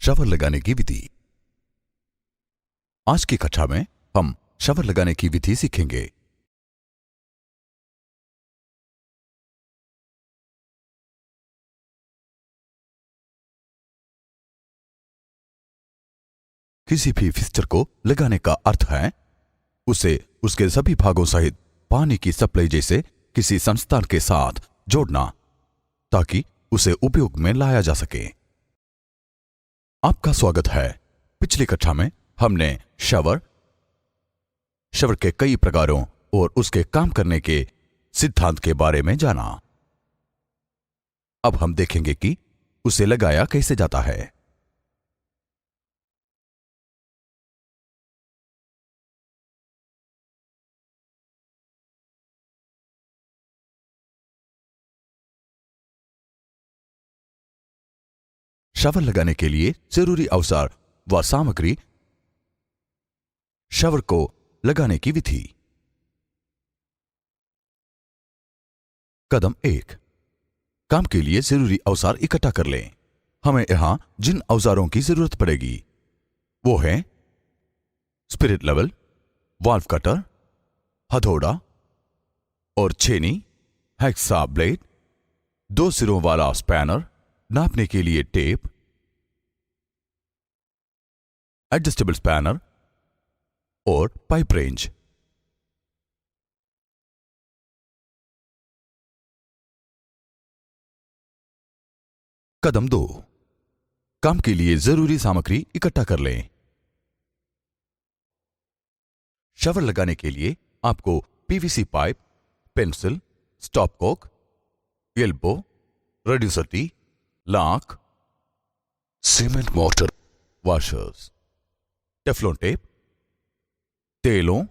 Shower लगाने की विधि। आज की कक्षा में हम शावर लगाने की विधि सीखेंगे। किसी भी फिक्सचर को लगाने का अर्थ है उसे उसके सभी भागों सहित पानी की सप्लाई जैसे किसी संस्थान के साथ जोड़ना ताकि उसे उपयोग में लाया जा सके। आपका स्वागत है। पिछली कक्षा में हमने शावर के कई प्रकारों और उसके काम करने के सिद्धांत के बारे में जाना। अब हम देखेंगे कि उसे लगाया कैसे जाता है। शावर लगाने के लिए जरूरी औजार व सामग्री। शावर को लगाने की विधि। कदम 1, काम के लिए जरूरी औजार इकट्ठा कर लें। हमें यहां जिन औजारों की जरूरत पड़ेगी वो है स्पिरिट लेवल, वाल्व कटर, हथौड़ा और छेनी, हैक्सा ब्लेड, 2 सिरों वाला स्पैनर, नापने के लिए टेप, एडजस्टेबल स्पैनर और पाइप रेंज। कदम 2, काम के लिए जरूरी सामग्री इकट्ठा कर लें। शावर लगाने के लिए आपको PVC pipe, pencil, stopcock, elbow, reducer tee, लाख, cement mortar, washers, Teflon tape, तेलों,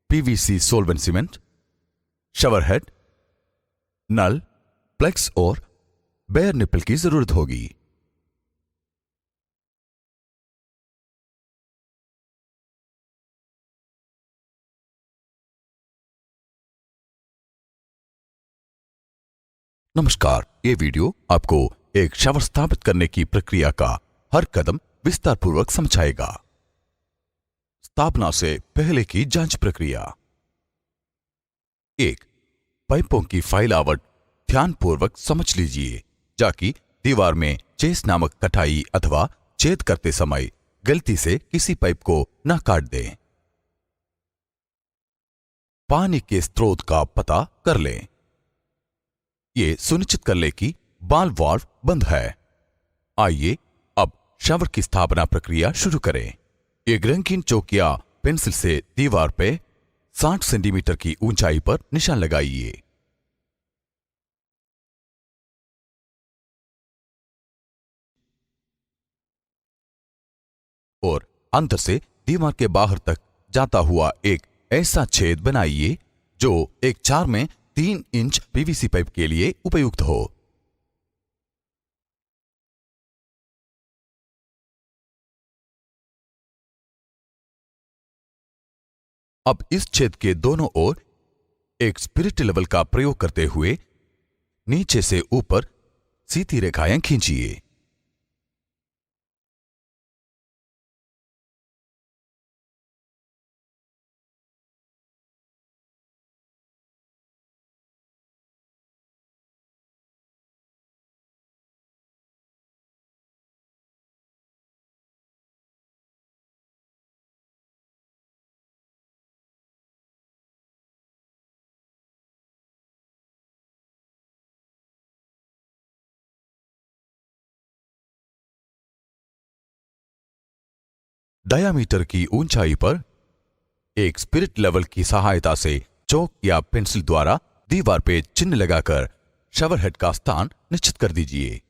PVC solvent cement, shower head, नल, प्लेक्स और बेयर निपल की जरूरत होगी। नमस्कार, ये वीडियो आपको एक शावर स्थापित करने की प्रक्रिया का हर कदम विस्तारपूर्वक समझाएगा। स्थापना से पहले की जांच प्रक्रिया। 1, पाइपों की फैलावट ध्यानपूर्वक समझ लीजिए ताकि दीवार में चेस नामक कटाई अथवा छेद करते समय गलती से किसी पाइप को न काट दें। पानी के स्रोत का पता कर लें। ये सुनिश्चित कर लें कि बाल वाल्व बंद है। आइए अब शावर की स्थापना प्रक्रिया शुरू करें। एक रंगीन चौक या पेंसिल से दीवार पे 60 सेंटीमीटर की ऊंचाई पर निशान लगाइए। और अंदर से दीवार के बाहर तक जाता हुआ एक ऐसा छेद बनाइए जो एक 4 में 3 इंच पीवीसी पाइप के लिए उपयुक्त हो। अब इस छेद के दोनों ओर एक स्पिरिट लेवल का प्रयोग करते हुए नीचे से ऊपर सीधी रेखाएं खींचिए। डायामीटर की ऊंचाई पर एक स्पिरिट लेवल की सहायता से चौक या पेंसिल द्वारा दीवार पे चिन्ह लगाकर शावर हेड का स्थान निश्चित कर दीजिए।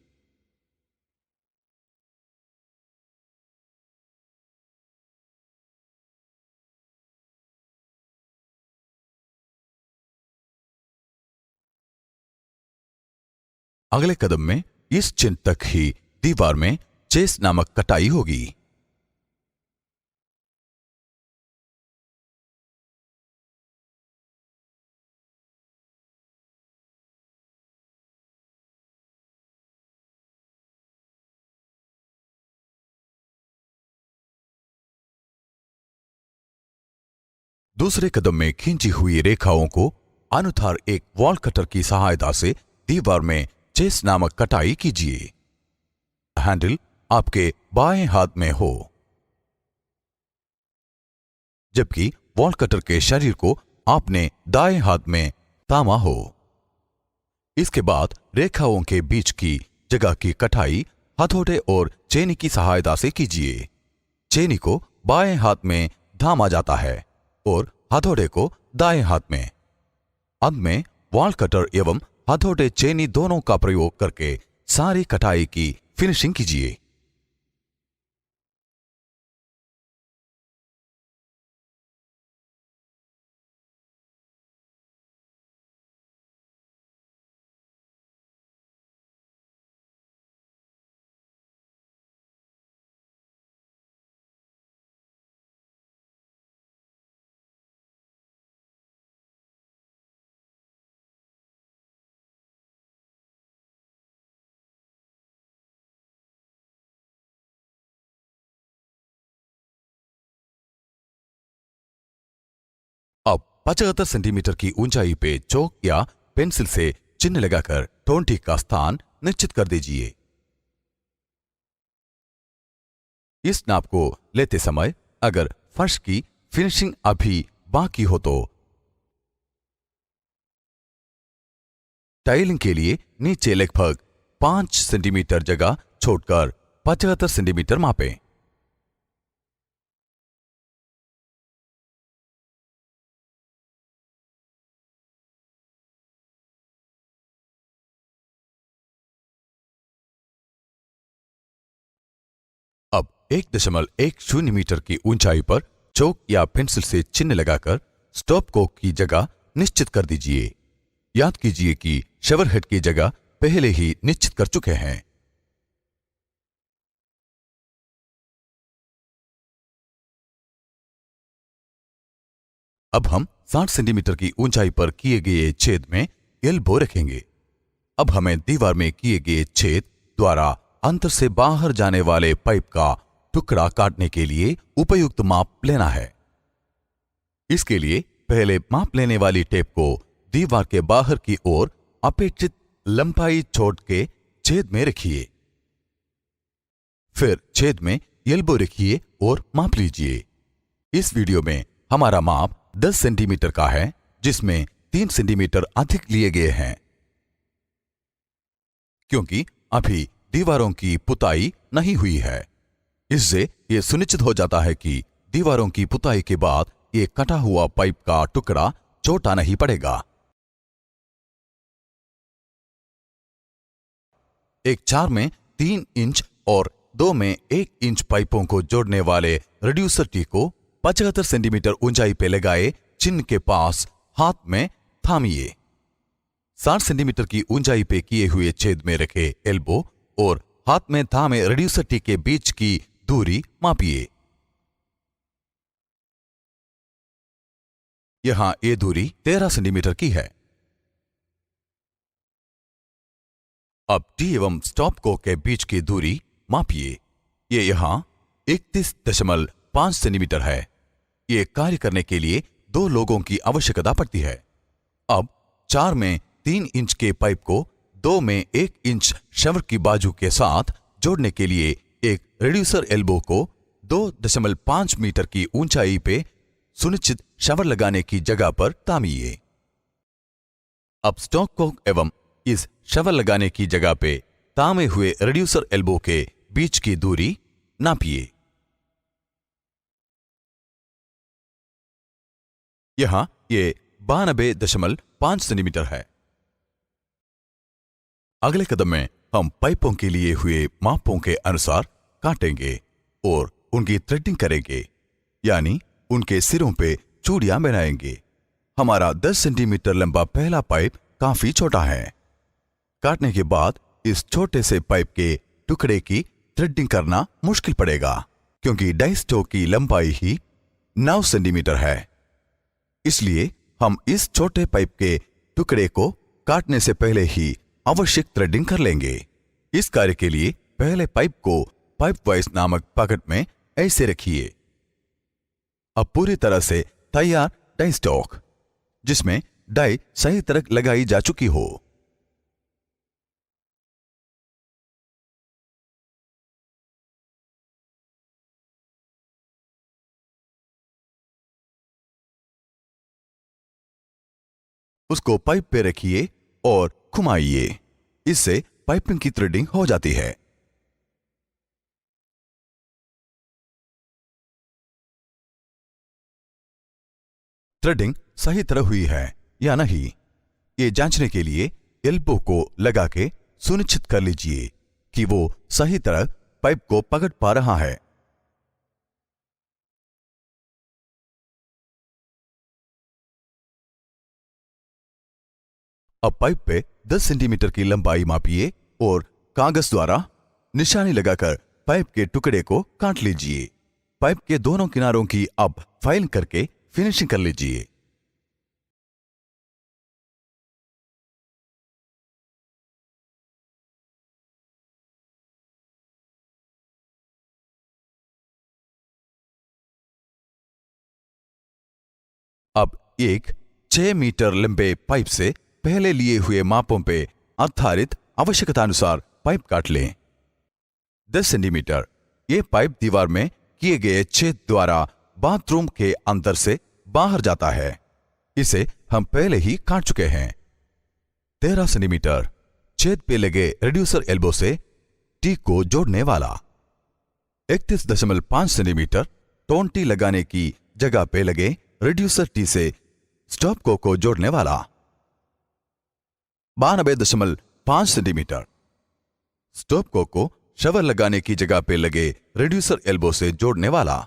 अगले कदम में इस चिन्ह तक ही दीवार में चेस नामक कटाई होगी। दूसरे कदम में खींची हुई रेखाओं को अनुसार एक वॉल कटर की सहायता से दीवार में चेस नामक कटाई कीजिए। हैंडल आपके बाएं हाथ में हो, जबकि वॉल कटर के शरीर को आपने दाएं हाथ में थामा हो। इसके बाद रेखाओं के बीच की जगह की कटाई हथौड़े और चेनी की सहायता से कीजिए। चेनी को बाएं हाथ में थामा जाता है और हथौड़े को दाएं हाथ में। अंत में वॉल कटर एवं हथौड़े चेनी दोनों का प्रयोग करके सारी कटाई की फिनिशिंग कीजिए। अब 75 सेंटीमीटर की ऊंचाई पे चौक या पेंसिल से चिन्ह लगाकर टोंटी का स्थान निश्चित कर दीजिए। इस नाप को लेते समय अगर फर्श की फिनिशिंग अभी बाकी हो तो टाइलिंग के लिए नीचे लगभग 5 सेंटीमीटर जगह छोड़कर 75 सेंटीमीटर मापें। अब 1.10 मीटर की ऊंचाई पर चौक या पेंसिल से चिन्ह लगाकर स्टॉप कोक की जगह निश्चित कर दीजिए। याद कीजिए कि शवर हेड की जगह पहले ही निश्चित कर चुके हैं। अब हम 60 सेंटीमीटर की ऊंचाई पर किए गए छेद में एल्बो रखेंगे। अब हमें दीवार में किए गए छेद द्वारा अंतर से बाहर जाने वाले पाइप का टुकड़ा काटने के लिए उपयुक्त माप लेना है। इसके लिए पहले माप लेने वाली टेप को दीवार के बाहर की ओर अपेक्षित लंबाई छोड़ के छेद में रखिए। फिर छेद में एल्बो रखिए और माप लीजिए। इस वीडियो में हमारा माप 10 सेंटीमीटर का है, जिसमें 3 सेंटीमीटर अधिक लिए गए हैं, क्योंकि अभी दीवारों की पुताई नहीं हुई है। इससे यह सुनिश्चित हो जाता है कि दीवारों की पुताई के बाद ये कटा हुआ पाइप का टुकड़ा छोटा नहीं पड़ेगा। एक 4 में 3 इंच और 2 में 1 इंच पाइपों को जोड़ने वाले रिड्यूसर टी को 75 सेंटीमीटर ऊंचाई पे लगाए चिन्ह के पास हाथ में थामिए। 60 सेंटीमीटर की ऊंचाई पे किए हुए छेद में रखे एल्बो और हाथ में थामे रिड्यूसर टी के बीच की दूरी मापिए। यहां ये दूरी 13 सेंटीमीटर की है। अब टी एवं स्टॉप को के बीच की दूरी मापिए। ये यहां 31.5 सेंटीमीटर है। ये कार्य करने के लिए 2 लोगों की आवश्यकता पड़ती है। अब 4 में 3 इंच के पाइप को 2 में 1 इंच शवर की बाजू के साथ जोड़ने के लिए एक रिड्यूसर एल्बो को 2.5 मीटर की ऊंचाई पे सुनिश्चित शवर लगाने की जगह पर तामिए। अब स्टॉक को एवं इस शवर लगाने की जगह पे तामे हुए रिड्यूसर एल्बो के बीच की दूरी नापिए। यहां ये 92.5 सेंटीमीटर है। अगले कदम में हम पाइपों के लिए हुए मापों के अनुसार काटेंगे और उनकी थ्रेडिंग करेंगे, यानी उनके सिरों पे चूड़ियां बनाएंगे। हमारा 10 सेंटीमीटर लंबा पहला पाइप काफी छोटा है। काटने के बाद इस छोटे से पाइप के टुकड़े की थ्रेडिंग करना मुश्किल पड़ेगा, क्योंकि डाई स्टॉक की लंबाई ही 9 सेंटीमीटर है। इसलिए हम इस छोटे पाइप के टुकड़े को काटने से पहले ही आवश्यक थ्रेडिंग कर लेंगे। इस कार्य के लिए पहले पाइप को पाइप वाइज नामक पॉकेट में ऐसे रखिए। अब पूरी तरह से तैयार डाई स्टॉक, जिसमें डाई सही तरह लगाई जा चुकी हो। उसको पाइप पे रखिए और घुमाइए। इससे पाइपिंग की थ्रेडिंग हो जाती है। थ्रेडिंग सही तरह हुई है या नहीं, ये जांचने के लिए एल्बो को लगा के सुनिश्चित कर लीजिए कि वो सही तरह पाइप को पकड़ पा रहा है। अब पाइप पे 10 सेंटीमीटर की लंबाई मापिए और कागज द्वारा निशानी लगाकर पाइप के टुकड़े को काट लीजिए। पाइप के दोनों किनारों की अब फाइल करके फिनिशिंग कर लीजिए। अब एक 6 मीटर लंबे पाइप से पहले लिए हुए मापों पे आधारित आवश्यकतानुसार पाइप काट लें। 10 सेंटीमीटर ये पाइप दीवार में किए गए छेद द्वारा बाथरूम के अंदर से बाहर जाता है। इसे हम पहले ही काट चुके हैं। 13 सेंटीमीटर छेद पे लगे रिड्यूसर एल्बो से टी को जोड़ने वाला। 31.5 सेंटीमीटर टोंटी लगाने की जगह पे लगे रिड्यूसर टी से स्टॉप को जोड़ने वाला। 92.5 सेंटीमीटर स्टॉप को शवर लगाने की जगह पे लगे रिड्यूसर एल्बो से जोड़ने वाला।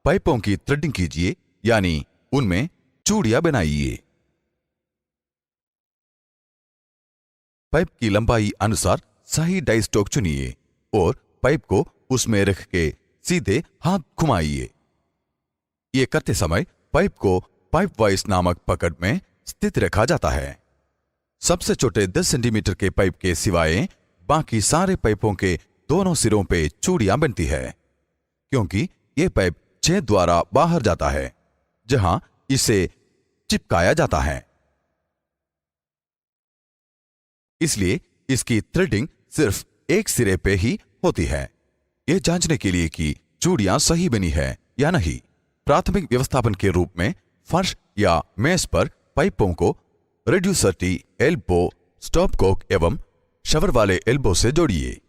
पाइपों की थ्रेडिंग कीजिए, यानी उनमें चूड़ियां बनाइए। पाइप की लंबाई अनुसार सही डाई स्टॉक चुनिए और पाइप को उसमें रख के सीधे हाथ घुमाइए। ये करते समय पाइप को पाइप वाइस नामक पकड़ में स्थित रखा जाता है। सबसे छोटे 10 सेंटीमीटर के पाइप के सिवाय बाकी सारे पाइपों के दोनों सिरों पे चूड़ियां बनती है, क्योंकि यह पाइप छेद द्वारा बाहर जाता है जहां इसे चिपकाया जाता है। इसलिए इसकी थ्रेडिंग सिर्फ एक सिरे पे ही होती है, यह जांचने के लिए कि चूड़ियां सही बनी है या नहीं। प्राथमिक व्यवस्थापन के रूप में फर्श या मेज पर पाइपों को reducer T, elbow, stop Coke एवं शवर वाले एल्बो से जोड़िए।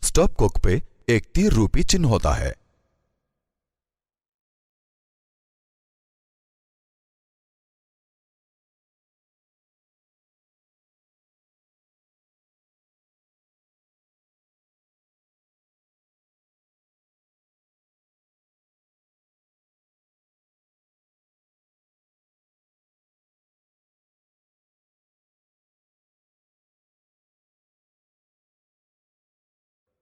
स्टॉप कोक पे एक तीर रूपी चिन्ह होता है।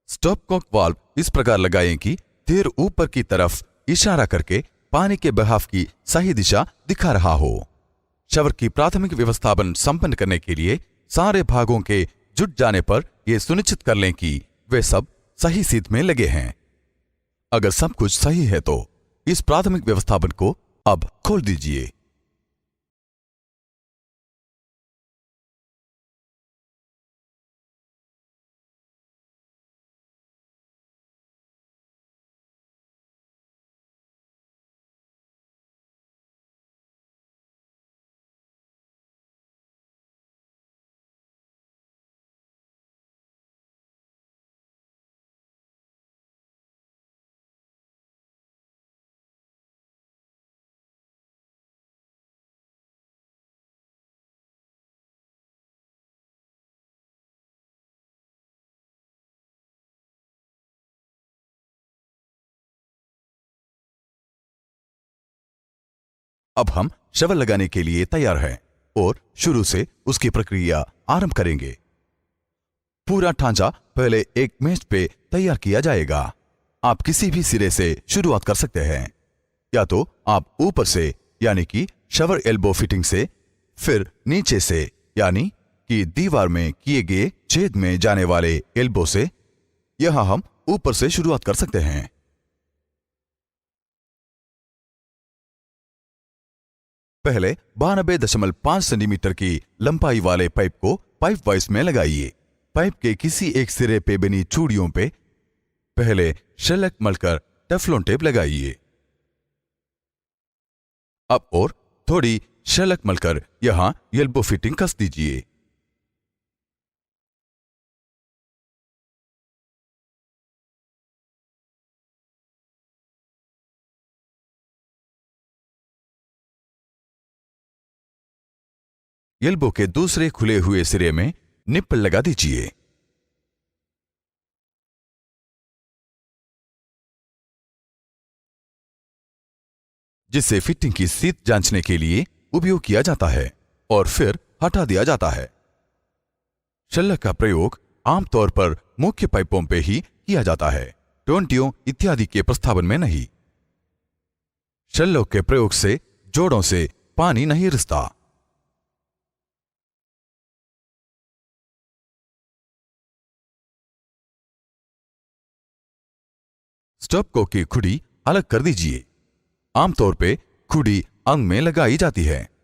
स्टॉप कॉक वाल्व इस प्रकार लगाएं कि तीर ऊपर की तरफ इशारा करके पानी के बहाव की सही दिशा दिखा रहा हो। शवर की प्राथमिक व्यवस्थापन संपन्न करने के लिए सारे भागों के जुट जाने पर यह सुनिश्चित कर लें कि वे सब सही सीध में लगे हैं। अगर सब कुछ सही है तो इस प्राथमिक व्यवस्थापन को अब खोल दीजिए। अब हम शवर लगाने के लिए तैयार हैं और शुरू से उसकी प्रक्रिया आरंभ करेंगे। पूरा ढांचा पहले एक मेज पे तैयार किया जाएगा। आप किसी भी सिरे से शुरुआत कर सकते हैं। या तो आप ऊपर से यानी कि शवर एल्बो फिटिंग से, फिर नीचे से यानी कि दीवार में किए गए छेद में जाने वाले एल्बो से। यहां हम ऊपर से शुरुआत कर सकते हैं। पहले 92.5 सेंटीमीटर की लंबाई वाले पाइप को पाइप वाइस में लगाइए। पाइप के किसी एक सिरे पे बनी चूड़ियों पे पहले शेलक मलकर टेफ्लॉन टेप लगाइए। अब और थोड़ी शेलक मलकर यहां एल्बो फिटिंग कस दीजिए। एल्बो के दूसरे खुले हुए सिरे में निप्पल लगा दीजिए। जिसे फिटिंग की स्थिति जांचने के लिए उपयोग किया जाता है और फिर हटा दिया जाता है। शेलक का प्रयोग आमतौर पर मुख्य पाइपों पे ही किया जाता है, टोंटियों इत्यादि के प्रस्थापन में नहीं। शेलक के प्रयोग से जोड़ों से पानी नहीं रिसता। स्टॉपकॉक की खुड़ी अलग कर दीजिए। आमतौर पे खुड़ी अंग में लगाई जाती है।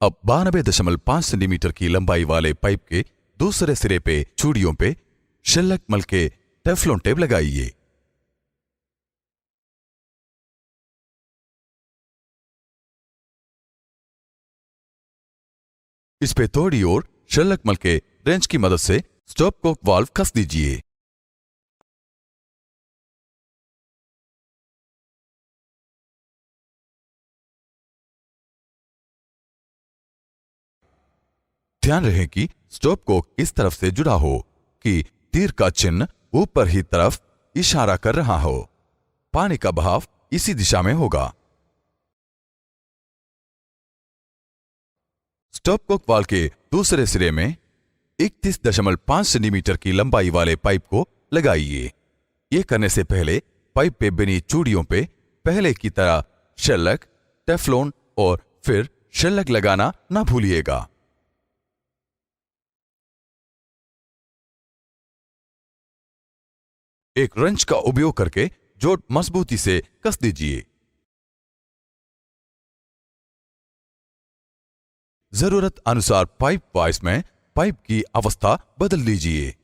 अब 92.5 सेंटीमीटर की लंबाई वाले पाइप के दूसरे सिरे पे चूड़ियों पे शेलक मल के टेफ्लॉन टेप लगाइए। इस पे थोड़ी और शेलक मल के रेंच की मदद से स्टॉपकॉक वाल्व कस दीजिए। ध्यान रहे कि स्टॉपकॉक इस तरफ से जुड़ा हो कि तीर का चिन्ह ऊपर ही तरफ इशारा कर रहा हो। पानी का बहाव इसी दिशा में होगा। स्टॉपकॉक वाल्व के दूसरे सिरे में 31.5 सेंटीमीटर की लंबाई वाले पाइप को लगाइए। ये करने से पहले पाइप पे बनी चूड़ियों पे पहले की तरह शेलक, टेफ्लॉन और फिर शेलक लगाना ना भूलिएगा। एक रंच का उपयोग करके जोड़ मजबूती से कस दीजिए। जरूरत अनुसार पाइप वाइस में पाइप की अवस्था बदल लीजिए।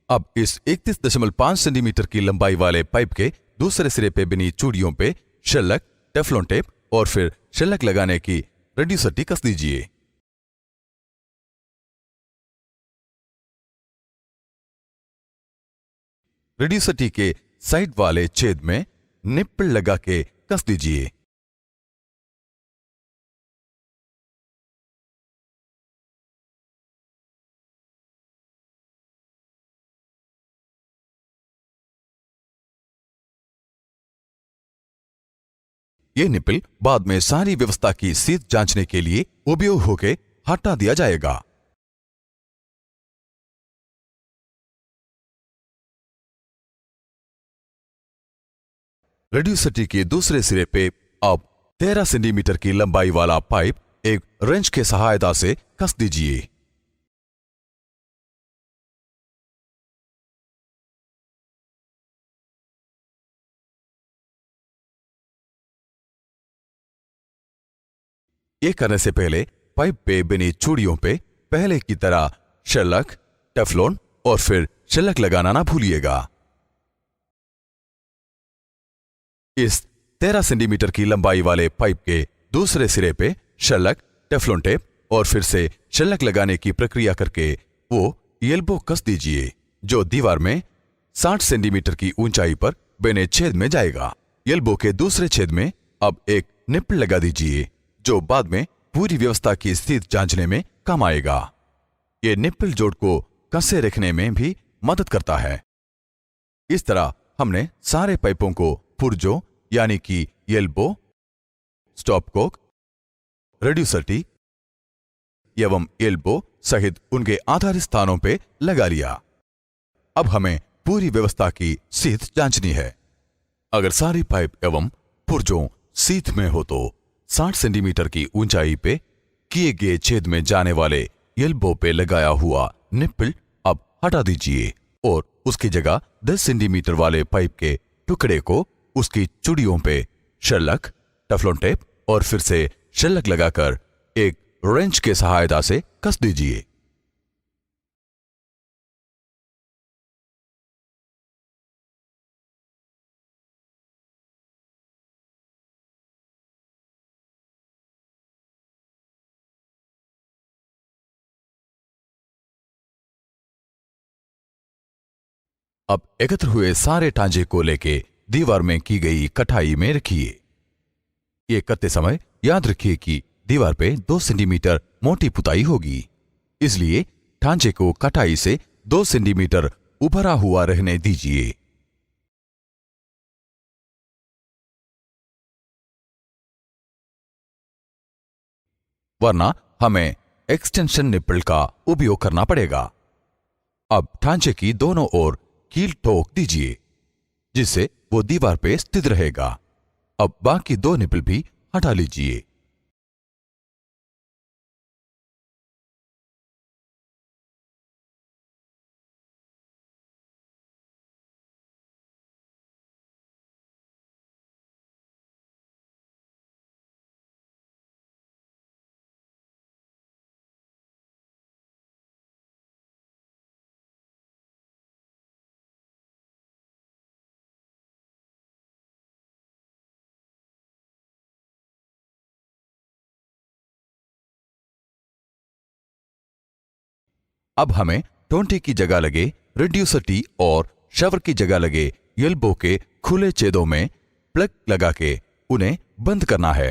अब इस 31.5 सेंटीमीटर की लंबाई वाले पाइप के दूसरे सिरे पे बनी चूड़ियों पे शेलक, टेफ्लॉन टेप और फिर शेलक लगाने की रेड्यूसर कस दीजिए। रेड्यूसर के साइड वाले छेद में निप्पल लगा के कस दीजिए। ये निप्पल बाद में सारी व्यवस्था की स्थिति जांचने के लिए उपयोग होके हटा दिया जाएगा। रेड्यूसर के दूसरे सिरे पे अब 13 सेंटीमीटर की लंबाई वाला पाइप एक रेंच के सहायता से कस दीजिए। ये करने से पहले पाइप पे बनी चूड़ियों पे पहले की तरह शेलक, टेफ्लॉन और फिर शेलक लगाना ना भूलिएगा। इस 13 सेंटीमीटर की लंबाई वाले पाइप के दूसरे सिरे पे शेलक, टेफ्लॉन टेप और फिर से शेलक लगाने की प्रक्रिया करके वो एल्बो कस दीजिए जो दीवार में 60 सेंटीमीटर की ऊंचाई पर बने छेद में जाएगा। एल्बो के दूसरे छेद में अब एक निप्पल लगा दीजिए जो बाद में पूरी व्यवस्था की स्थिति जांचने में काम आएगा। ये निप्पल जोड़ को कसे रखने में भी मदद करता है। इस तरह हमने सारे पाइपों को पुर्जों यानी कि एल्बो, स्टॉपकॉक, रेड्यूसर टी एवं एल्बो सहित उनके आधारित स्थानों पे लगा लिया। अब हमें पूरी व्यवस्था की सीध जांचनी है। अगर सारी पाइप एवं पुर्जों सीध में हो तो 60 सेंटीमीटर की ऊंचाई पे किए गए छेद में जाने वाले एल्बो पे लगाया हुआ निप्पल अब हटा दीजिए और उसकी जगह 10 सेंटीमीटर वाले पाइप के टुकड़े को उसकी चुड़ियों पे शल्लक, टफलोन टेप और फिर से शल्लक लगाकर एक रेंच के सहायता से कस दीजिए। अब एकत्र हुए सारे टांजे को लेके दीवार में की गई कटाई में रखिए। ये करते समय याद रखिए कि दीवार पे 2 सेंटीमीटर मोटी पुताई होगी, इसलिए ढांचे को कटाई से 2 सेंटीमीटर उभरा हुआ रहने दीजिए। वरना हमें एक्सटेंशन निप्पल का उपयोग करना पड़ेगा। अब ढांचे की दोनों ओर कील ठोक दीजिए जिससे वो दीवार पे स्थित रहेगा। अब बाकी 2 निप्पल भी हटा लीजिए। अब हमें टोंटी की जगह लगे रिड्यूसर टी और शवर की जगह लगे एल्बो के खुले छेदों में प्लग लगा के उन्हें बंद करना है।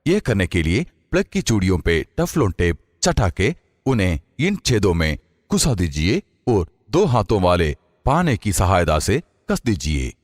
यह करने के लिए प्लग की चूड़ियों पे टफलोन टेप चटा के उन्हें इन छेदों में घुसा दीजिए और 2 हाथों वाले पाने की सहायता से कस दीजिए।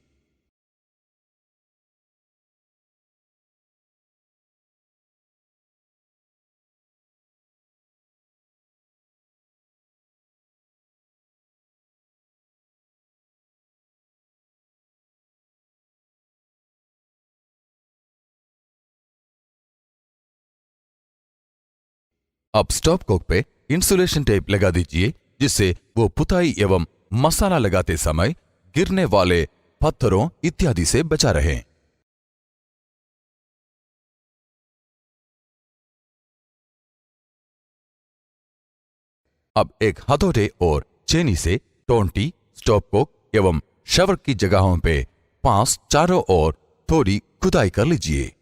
अब स्टॉप कॉक पे इंसुलेशन टेप लगा दीजिए जिससे वो पुताई एवं मसाला लगाते समय गिरने वाले पत्थरों इत्यादि से बचा रहे। अब एक हथौड़े और चेनी से टोंटी, स्टॉप कॉक एवं शवर की जगहों पे 5 चारों ओर थोड़ी खुदाई कर लीजिए।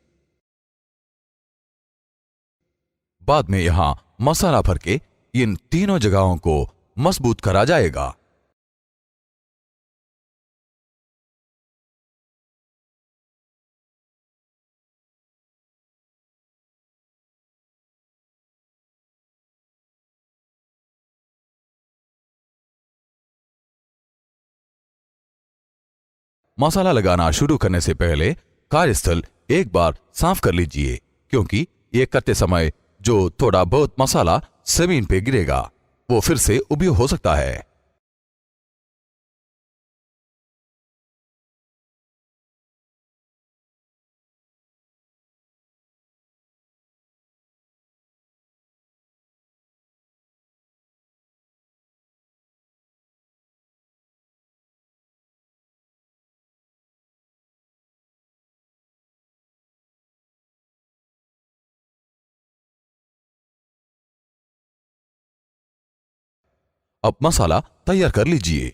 बाद में यहां मसाला भर के इन तीनों जगहों को मजबूत करा जाएगा। मसाला लगाना शुरू करने से पहले कार्यस्थल एक बार साफ कर लीजिए क्योंकि ये करते समय जो थोड़ा बहुत मसाला जमीन पे गिरेगा वो फिर से उपयोग हो सकता है। अब मसाला तैयार कर लीजिए।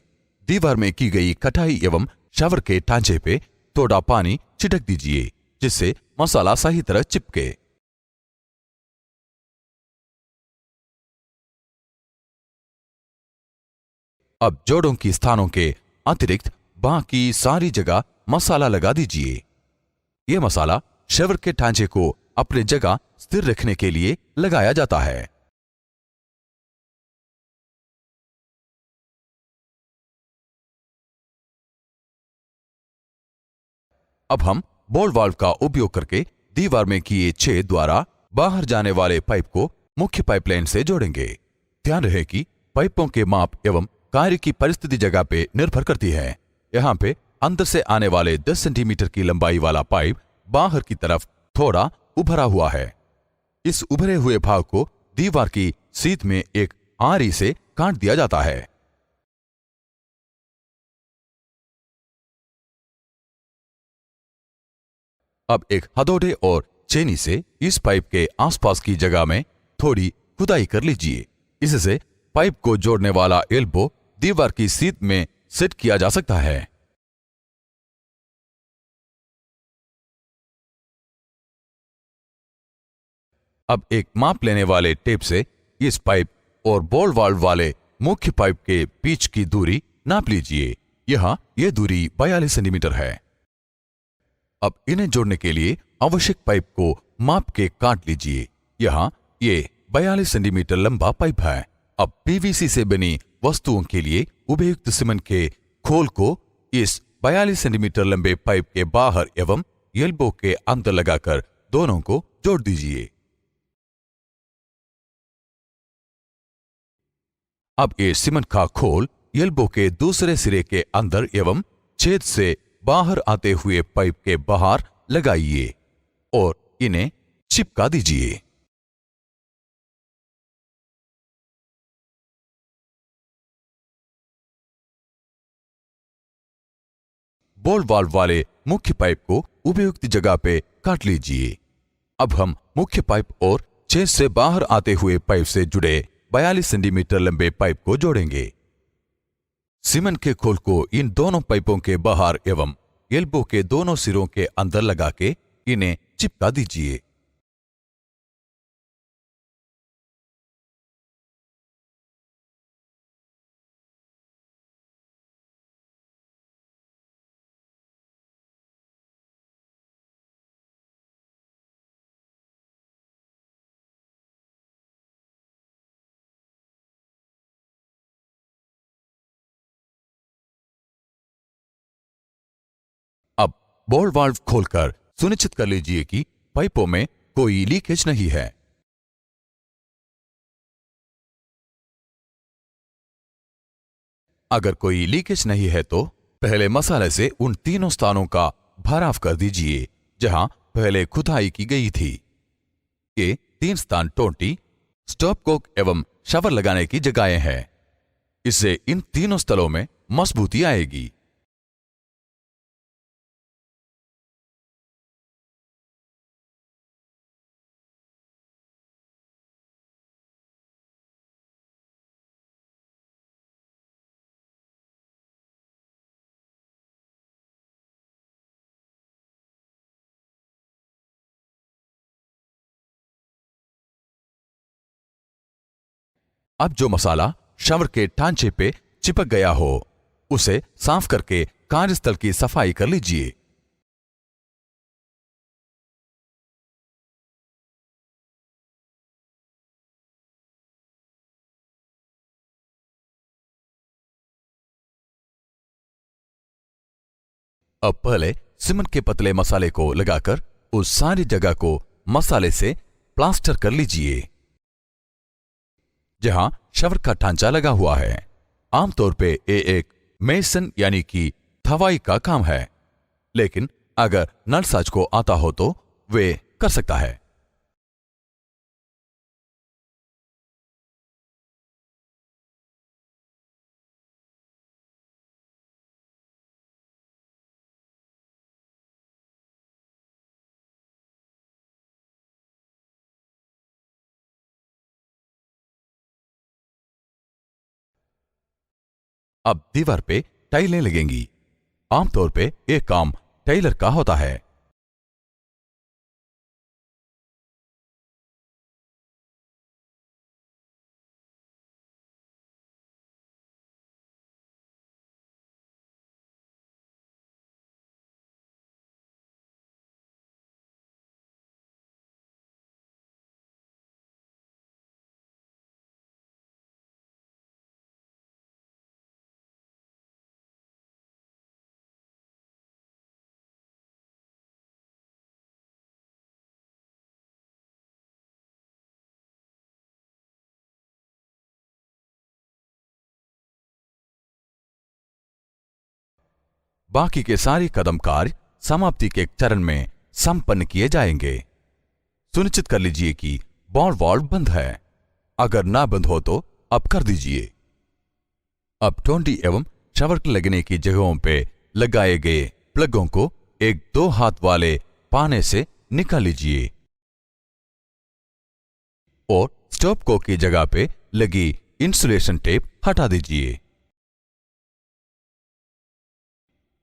दीवार में की गई कटाई एवं शावर के ढांचे पे थोड़ा पानी छिड़क दीजिए जिससे मसाला सही तरह चिपके। अब जोड़ों की स्थानों के अतिरिक्त बाकी सारी जगह मसाला लगा दीजिए। यह मसाला शवर के ढांचे को अपनी जगह स्थिर रखने के लिए लगाया जाता है। अब हम बॉल वाल्व का उपयोग करके दीवार में किए छेद द्वारा बाहर जाने वाले पाइप को मुख्य पाइपलाइन से जोड़ेंगे। ध्यान रहे कि पाइपों के माप एवं कार्य की परिस्थिति जगह पे निर्भर करती है। यहाँ पे अंदर से आने वाले 10 सेंटीमीटर की लंबाई वाला पाइप बाहर की तरफ थोड़ा उभरा हुआ है। इस उभरे हुए भाग को दीवार की सीध में एक आरी से काट दिया जाता है। अब एक हथौड़े और चेनी से इस पाइप के आसपास की जगह में थोड़ी खुदाई कर लीजिए। इससे पाइप को जोड़ने वाला एल्बो दीवार की सीध में सेट किया जा सकता है। अब एक माप लेने वाले टेप से इस पाइप और बॉल वाल्व वाले मुख्य पाइप के बीच की दूरी नाप लीजिए। यहां यह दूरी 42 सेंटीमीटर है। अब इन्हें जोड़ने के लिए आवश्यक पाइप को माप के काट लीजिए। यहाँ ये 42 सेंटीमीटर लंबा पाइप है। अब पीवीसी से बनी वस्तुओं के लिए उपयुक्त सीमेंट के खोल को इस 42 सेंटीमीटर लंबे पाइप के बाहर एवं एल्बो के अंदर लगाकर दोनों को जोड़ दीजिए। अब ये सीमेंट का खोल एल्बो के दूसरे सिरे के अंदर एवं छेद से बाहर आते हुए पाइप के बाहर लगाइए और इन्हें चिपका दीजिए। बॉल वाल्व वाले मुख्य पाइप को उपयुक्त जगह पे काट लीजिए। अब हम मुख्य पाइप और छेद से बाहर आते हुए पाइप से जुड़े 42 सेंटीमीटर लंबे पाइप को जोड़ेंगे। सीमेंट के खोल को इन दोनों पाइपों के बाहर एवं एल्बो के दोनों सिरों के अंदर लगा के इन्हें चिपका दीजिए। अब बॉल वाल्व खोलकर सुनिश्चित कर लीजिए कि पाइपों में कोई लीकेज नहीं है। अगर कोई लीकेज नहीं है तो पहले मसाले से उन तीनों स्थानों का भराव कर दीजिए जहां पहले खुदाई की गई थी। ये 3 स्थान टोंटी, स्टॉप कोक एवं शावर लगाने की जगहें हैं। इससे इन तीनों स्थलों में मजबूती आएगी। अब जो मसाला शावर के ढांचे पे चिपक गया हो उसे साफ करके कार्यस्थल की सफाई कर लीजिए। अब पहले सीमेंट के पतले मसाले को लगाकर उस सारी जगह को मसाले से प्लास्टर कर लीजिए जहां शावर का ढांचा लगा हुआ है। आमतौर पे ये एक मेसन यानी कि धवाई का काम है, लेकिन अगर नलसाज को आता हो तो वे कर सकता है। अब दीवार पे टाइलें लगेंगी। आमतौर पे यह काम टेलर का होता है। बाकी के सारे कदम कार्य समाप्ति के चरण में संपन्न किए जाएंगे। सुनिश्चित कर लीजिए कि बॉल वाल्व बंद है। अगर ना बंद हो तो अब कर दीजिए। अब टोंटी एवं शावर लगने की जगहों पे लगाए गए प्लगों को एक 2 हाथ वाले पाने से निकाल लीजिए और स्टॉप कोक की जगह पे लगी इंसुलेशन टेप हटा दीजिए।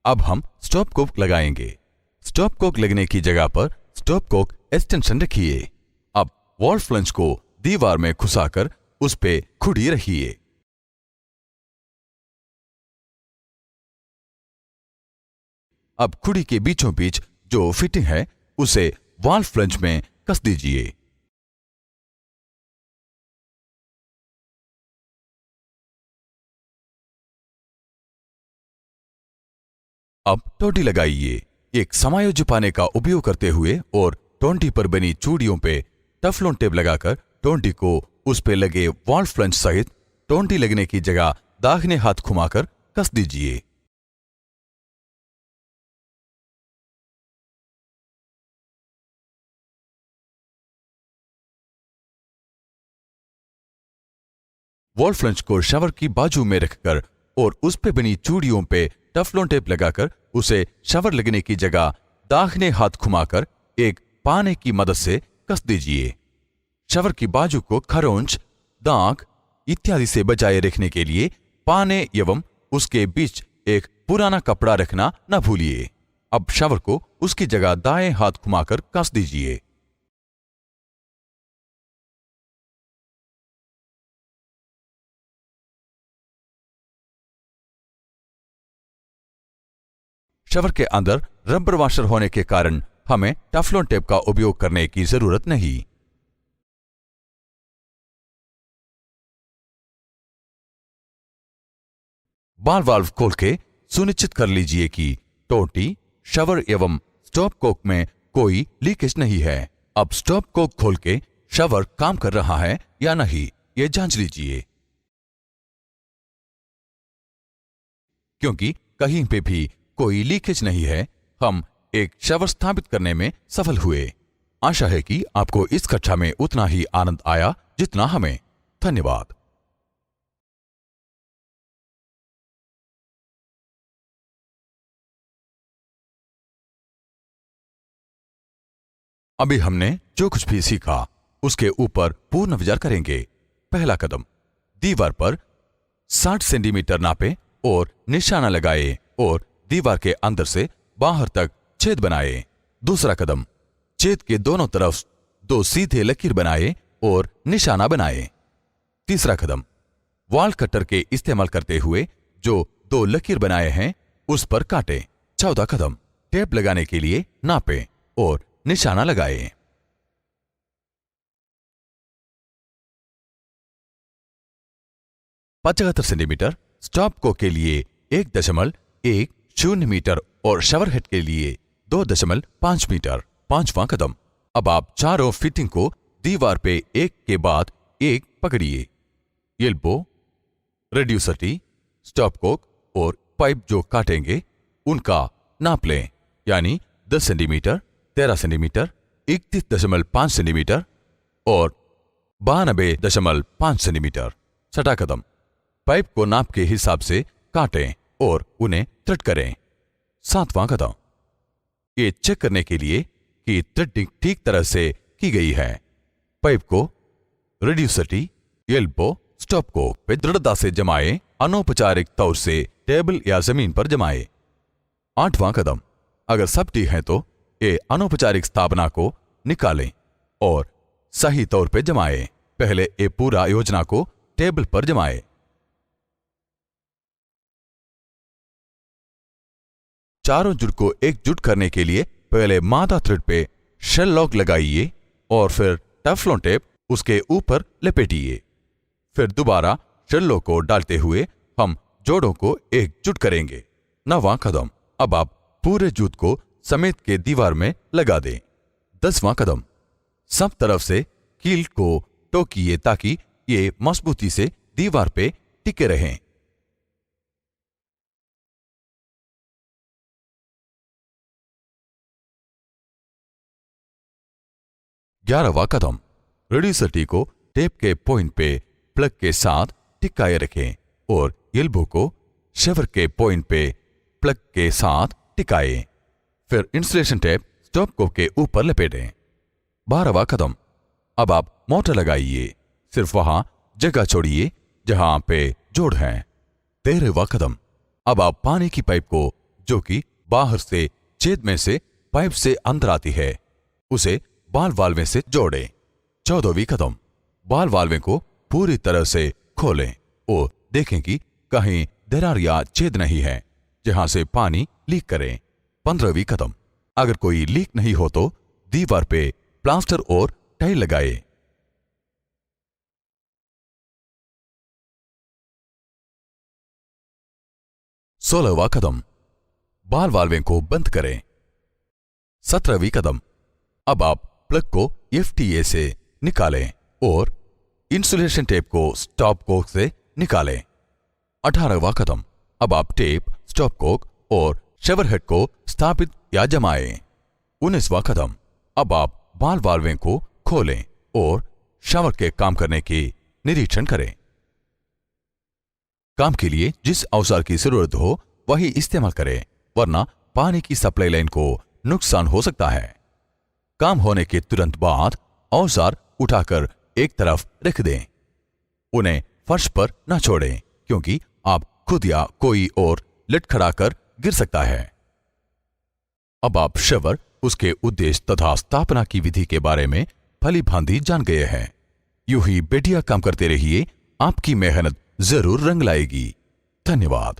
अब हम स्टॉप कोक लगाएंगे। स्टॉप कोक लगने की जगह पर स्टॉप कोक एक्सटेंशन रखिए। अब वॉल फ्लंज को दीवार में घुसाकर उस पे खुड़ी रखिए। अब खुड़ी के बीचों बीच जो फिटिंग है उसे वॉल फ्लंज में कस दीजिए। अब टोंटी लगाइए। एक समायोज्य पाने का उपयोग करते हुए और टोंटी पर बनी चूड़ियों पे टफलोन टेप लगाकर टोंटी को उस पे लगे वॉल फ्लंज सहित टोंटी लगने की जगह दाहिने हाथ घुमाकर कस दीजिए। वॉल फ्लंज को शावर की बाजू में रखकर और उस पे बनी चूड़ियों पे टफलोन टेप लगाकर उसे शावर लगने की जगह दाहिने हाथ घुमाकर एक पाने की मदद से कस दीजिए। शावर की बाजू को खरोंच, दाग इत्यादि से बचाए रखने के लिए पाने एवं उसके बीच एक पुराना कपड़ा रखना न भूलिए। अब शावर को उसकी जगह दाएं हाथ घुमाकर कस दीजिए। शावर के अंदर रबर वॉशर होने के कारण हमें टफलोन टेप का उपयोग करने की जरूरत नहीं। बाल वाल्व खोल के सुनिश्चित कर लीजिए कि टोंटी, शावर एवं स्टॉप कोक में कोई लीकेज नहीं है। अब स्टॉप कोक खोल के शावर काम कर रहा है या नहीं ये जांच लीजिए, क्योंकि कहीं पे भी कोई लीकेज नहीं है हम एक शावर स्थापित करने में सफल हुए। आशा है कि आपको इस कक्षा में उतना ही आनंद आया जितना हमें। धन्यवाद। अभी हमने जो कुछ भी सीखा उसके ऊपर पूर्ण विचार करेंगे। पहला कदम, दीवार पर 60 सेंटीमीटर नापे और निशाना लगाए और दीवार के अंदर से बाहर तक छेद बनाए। दूसरा कदम, छेद के दोनों तरफ 2 सीधे लकीर बनाए और निशाना बनाए। तीसरा कदम, वॉल कटर के इस्तेमाल करते हुए जो 2 लकीर बनाए हैं उस पर काटे। चौथा कदम, टेप लगाने के लिए नापे और निशाना लगाए। पचहत्तर सेंटीमीटर स्टॉप को के लिए 1.10 मीटर और शावर हेड के लिए 2.5 मीटर। पांचवां कदम, अब आप चारों फिटिंग को दीवार पे एक के बाद एक पकड़िए। एल्बो, रेड्यूसर, स्टॉप कोक और पाइप जो काटेंगे उनका नाप लें, यानी 10 सेंटीमीटर, 13 सेंटीमीटर, 31.5 सेंटीमीटर और 92.5 सेंटीमीटर। छठा कदम, पाइप को नाप के हिसाब से काटें और उन्हें थ्रेड करें। सातवां कदम, ये चेक करने के लिए कि थ्रेडिंग ठीक तरह से की गई है, पाइप को रेड्यूसर, एल्बो, स्टॉप को पे दृढ़ता से जमाएं, अनौपचारिक तौर से टेबल या जमीन पर जमाएं। आठवां कदम, अगर सब ठीक है तो ये अनौपचारिक स्थापना को निकालें और सही तौर पे जमाएं। पहले ये पूरा योजना को टेबल पर जमाएं। चारों जुड़ को एकजुट करने के लिए पहले मादा थ्रेड पे शेल लॉक लगाइए और फिर टेफ्लॉन टेप उसके ऊपर लपेटिए। फिर दोबारा शेल लॉक को डालते हुए हम जोड़ों को एकजुट करेंगे। 9वां कदम, अब आप पूरे जूत को समेत के दीवार में लगा दें। 10वां कदम, सब तरफ से कील को टोकिए ताकि ये मजबूती से दीवार पे टिके रहें। 11वां कदम, रेडियोसिटी को टेप के पॉइंट पे प्लग के साथ टिकाए रखें और एल्बो को शेवर के पॉइंट पे प्लग के साथ टिकाएं। फिर इंसुलेशन टेप स्टॉप कोक के ऊपर लपेटें। 12वां कदम, अब आप मोटर लगाइए, सिर्फ वहां जगह छोड़िए जहां पे जोड़ है। 13वां कदम, अब आप पानी की पाइप को, जो कि बाहर से छेद में से पाइप से अंदर आती है, उसे बाल वाल्वे से जोड़ें। 14वीं कदम, बाल वाल्वे को पूरी तरह से खोलें और देखें कि कहीं दरार या छेद नहीं है जहां से पानी लीक करें। 15वीं कदम, अगर कोई लीक नहीं हो तो दीवार पे प्लास्टर और टाइल लगाए। 16वां कदम, बाल वाल्वे को बंद करें। 17वीं कदम, अब आप प्लग को एफटीए से निकालें और इंसुलेशन टेप को स्टॉप कोक से निकालें। 18वां कदम, अब आप टेप, स्टॉप कोक और शेवर हेड को स्थापित या जमाएं। 19वां कदम, अब आप बाल वाल्वे को खोलें और शावर के काम करने की निरीक्षण करें। काम के लिए जिस औजार की जरूरत हो वही इस्तेमाल करें, वरना पानी की सप्लाई लाइन को नुकसान हो सकता है। काम होने के तुरंत बाद औजार उठाकर एक तरफ रख दें। उन्हें फर्श पर न छोड़ें, क्योंकि आप खुद या कोई और लटखड़ाकर गिर सकता है। अब आप शेवर, उसके उद्देश्य तथा स्थापना की विधि के बारे में भली भांति जान गए हैं। यूं ही बेटिया काम करते रहिए, आपकी मेहनत जरूर रंग लाएगी। धन्यवाद।